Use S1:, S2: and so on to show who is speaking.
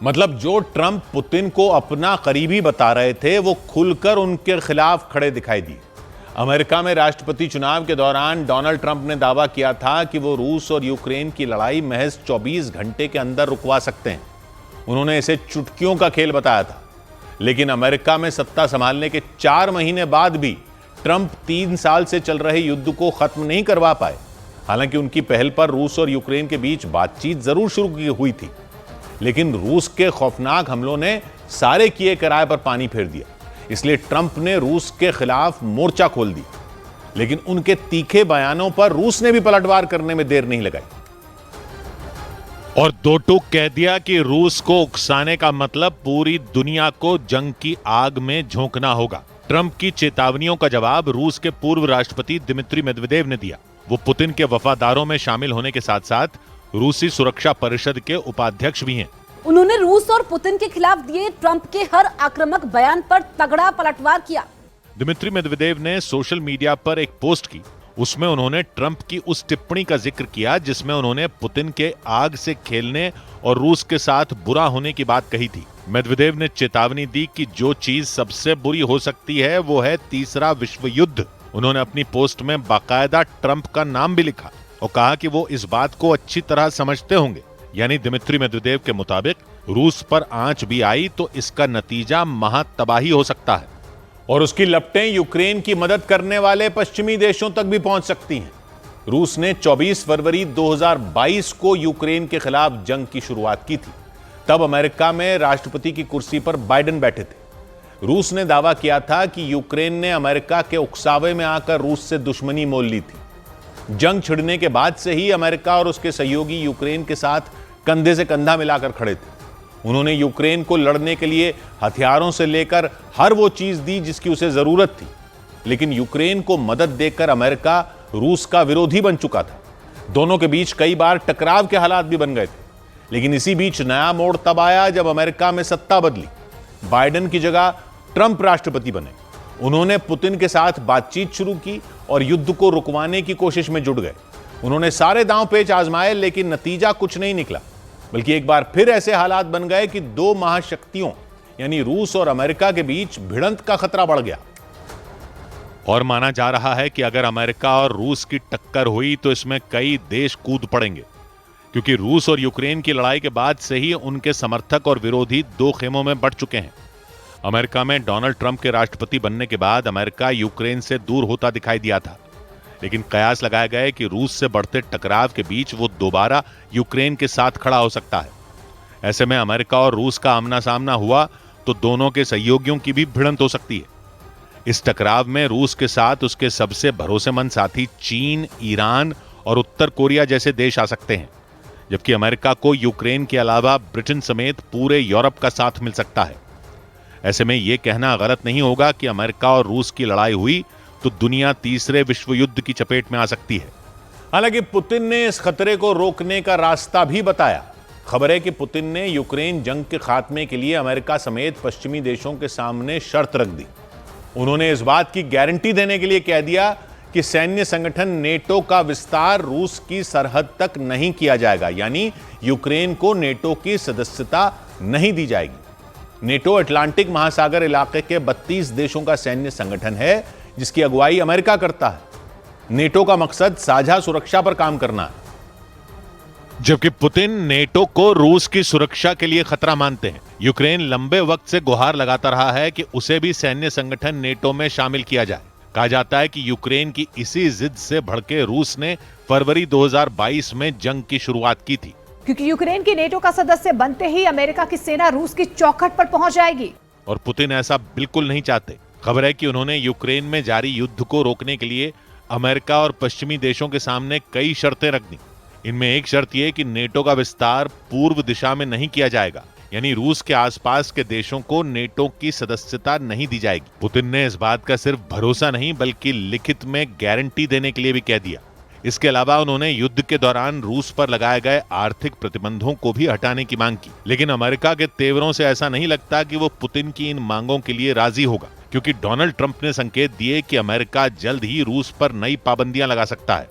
S1: मतलब जो Trump Putin को अपना करीबी बता रहे थे वो खुलकर उनके खिलाफ खड़े दिखाई दिए। अमेरिका में राष्ट्रपति चुनाव के दौरान डोनाल्ड ट्रंप ने दावा किया था कि वो रूस और यूक्रेन की लड़ाई महज 24 घंटे के अंदर रुकवा सकते हैं। उन्होंने इसे चुटकियों का खेल बताया था। लेकिन अमेरिका में सत्ता संभालने के 4 महीने बाद भी ट्रंप 3 साल से चल रहे युद्ध को खत्म नहीं करवा पाए। हालांकि उनकी पहल पर रूस और यूक्रेन के बीच बातचीत जरूर शुरू हुई थी, लेकिन रूस के खौफनाक हमलों ने सारे किए कराए पर पानी फेर दिया। इसलिए ट्रंप ने रूस के खिलाफ मोर्चा खोल दी। लेकिन उनके तीखे बयानों पर रूस ने भी पलटवार करने में देर नहीं लगाई
S2: और दो टूक कह दिया कि रूस को उकसाने का मतलब पूरी दुनिया को जंग की आग में झोंकना होगा। ट्रंप की चेतावनियों का जवाब रूस के पूर्व राष्ट्रपति दिमित्री मेदवेदेव ने दिया। वो पुतिन के वफादारों में शामिल होने के साथ साथ रूसी सुरक्षा परिषद के उपाध्यक्ष भी हैं।
S3: उन्होंने रूस और पुतिन के खिलाफ दिए ट्रंप के हर आक्रामक बयान पर तगड़ा पलटवार किया।
S2: दिमित्री मेदवेदेव ने सोशल मीडिया पर एक पोस्ट की। उसमें उन्होंने ट्रंप की उस टिप्पणी का जिक्र किया जिसमें उन्होंने पुतिन के आग से खेलने और रूस के साथ बुरा होने की बात कही थी। मेदवेदेव ने चेतावनी दी कि जो चीज सबसे बुरी हो सकती है वो है तीसरा विश्व युद्ध। उन्होंने अपनी पोस्ट में बाकायदा ट्रंप का नाम भी लिखा और कहा कि वो इस बात को अच्छी तरह समझते होंगे। यानी दिमित्री मेदवेदेव के मुताबिक रूस पर आंच भी आई तो इसका नतीजा महातबाही हो सकता है
S1: और उसकी लपटें यूक्रेन की मदद करने वाले पश्चिमी देशों तक भी पहुंच सकती हैं। रूस ने 24 फरवरी 2022 को यूक्रेन के खिलाफ जंग की शुरुआत की थी। तब अमेरिका में राष्ट्रपति की कुर्सी पर बाइडेन बैठे थे। रूस ने दावा किया था कि यूक्रेन ने अमेरिका के उकसावे में आकर रूस से दुश्मनी मोल ली थी। जंग छिड़ने के बाद से ही अमेरिका और उसके सहयोगी यूक्रेन के साथ कंधे से कंधा मिलाकर खड़े थे। उन्होंने यूक्रेन को लड़ने के लिए हथियारों से लेकर हर वो चीज दी जिसकी उसे जरूरत थी। लेकिन यूक्रेन को मदद देकर अमेरिका रूस का विरोधी बन चुका था। दोनों के बीच कई बार टकराव के हालात भी बन गए थे। लेकिन इसी बीच नया मोड़ तब आया जब अमेरिका में सत्ता बदली। बाइडेन की जगह ट्रंप राष्ट्रपति बने। उन्होंने पुतिन के साथ बातचीत शुरू की और युद्ध को रुकवाने की कोशिश में जुट गए। उन्होंने सारे दांव पेच आजमाए, लेकिन नतीजा कुछ नहीं निकला। बल्कि एक बार फिर ऐसे हालात बन गए कि दो महाशक्तियों यानी रूस और अमेरिका के बीच भिड़ंत का खतरा बढ़ गया।
S2: और माना जा रहा है कि अगर अमेरिका और रूस की टक्कर हुई तो इसमें कई देश कूद पड़ेंगे, क्योंकि रूस और यूक्रेन की लड़ाई के बाद से ही उनके समर्थक और विरोधी दो खेमों में बंट चुके हैं। अमेरिका में डोनाल्ड ट्रंप के राष्ट्रपति बनने के बाद अमेरिका यूक्रेन से दूर होता दिखाई दिया था, लेकिन कयास लगाया गया कि रूस से बढ़ते टकराव के बीच वो दोबारा यूक्रेन के साथ खड़ा हो सकता है। ऐसे में अमेरिका और रूस का आमना सामना हुआ तो दोनों के सहयोगियों की भी भिड़ंत हो सकती है। इस टकराव में रूस के साथ उसके सबसे भरोसेमंद साथी चीन, ईरान और उत्तर कोरिया जैसे देश आ सकते हैं, जबकि अमेरिका को यूक्रेन के अलावा ब्रिटेन समेत पूरे यूरोप का साथ मिल सकता है। ऐसे में यह कहना गलत नहीं होगा कि अमेरिका और रूस की लड़ाई हुई तो दुनिया तीसरे विश्व युद्ध की चपेट में आ सकती है।
S1: हालांकि पुतिन ने इस खतरे को रोकने का रास्ता भी बताया। खबर है कि पुतिन ने यूक्रेन जंग के खात्मे के लिए अमेरिका समेत पश्चिमी देशों के सामने शर्त रख दी। उन्होंने इस बात की गारंटी देने के लिए कह दिया कि सैन्य संगठन नेटो का विस्तार रूस की सरहद तक नहीं किया जाएगा, यानी यूक्रेन को नेटो की सदस्यता नहीं दी जाएगी। नेटो अटलांटिक महासागर इलाके के 32 देशों का सैन्य संगठन है जिसकी अगुवाई अमेरिका करता है। नेटो का मकसद साझा सुरक्षा पर काम करना है,
S2: जबकि पुतिन नेटो को रूस की सुरक्षा के लिए खतरा मानते हैं। यूक्रेन लंबे वक्त से गुहार लगाता रहा है कि उसे भी सैन्य संगठन नेटो में शामिल किया जाए। कहा जाता है कि यूक्रेन की इसी जिद से भड़के रूस ने फरवरी 2022 में जंग की शुरुआत की थी,
S4: क्योंकि यूक्रेन की नेटो का सदस्य बनते ही अमेरिका की सेना रूस की चौखट पर पहुंच जाएगी।
S2: और पुतिन ऐसा बिल्कुल नहीं चाहते। खबर है कि उन्होंने यूक्रेन में जारी युद्ध को रोकने के लिए अमेरिका और पश्चिमी देशों के सामने कई शर्तें रख दी। इनमें एक शर्त यह कि नेटो का विस्तार पूर्व दिशा में नहीं किया जाएगा, यानी रूस के आसपास के देशों को नेटो की सदस्यता नहीं दी जाएगी। पुतिन ने इस बात का सिर्फ भरोसा नहीं बल्कि लिखित में गारंटी देने के लिए भी कह दिया। इसके अलावा उन्होंने युद्ध के दौरान रूस पर लगाए गए आर्थिक प्रतिबंधों को भी हटाने की मांग की। लेकिन अमेरिका के तेवरों से ऐसा नहीं लगता कि वो पुतिन की इन मांगों के लिए राजी होगा, क्योंकि डोनाल्ड ट्रंप ने संकेत दिए कि अमेरिका जल्द ही रूस पर नई पाबंदियां लगा सकता है।